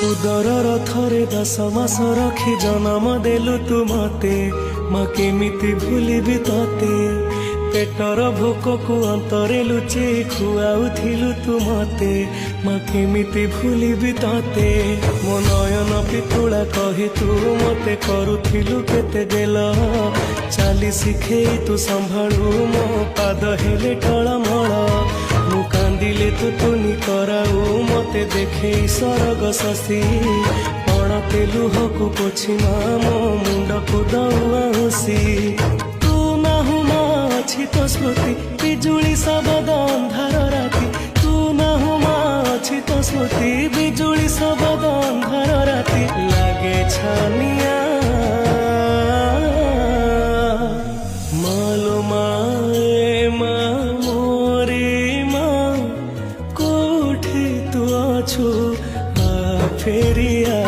उदरर थरे 10 मास रखी जन्म देलु तू मते माँ केमिति भूलिबि तते पेटर भोक को अंतरे लुचे खुआउथिलु तू मते माँ केमिति भूलिबि तते मो नयन पितुला कही तू मते करुथिलु केते गेल चाली शिखे तू संभाळु मो पाद हेले टळमळ मु कांदिले तू तुनी कराऊ मते देखे सरग शशि पणते लुहकु पोछि मो मुंड को दौआ हुसी तू नाहु मा अछि तो स्मृति बिजुली सबद अंधार राति तू नाहु मा अछि तो स्मृति बिजुली सबद अंधार राति लागे छानिया मालो माए मा मोरे मा कोठे तू अछु आ फेरिया।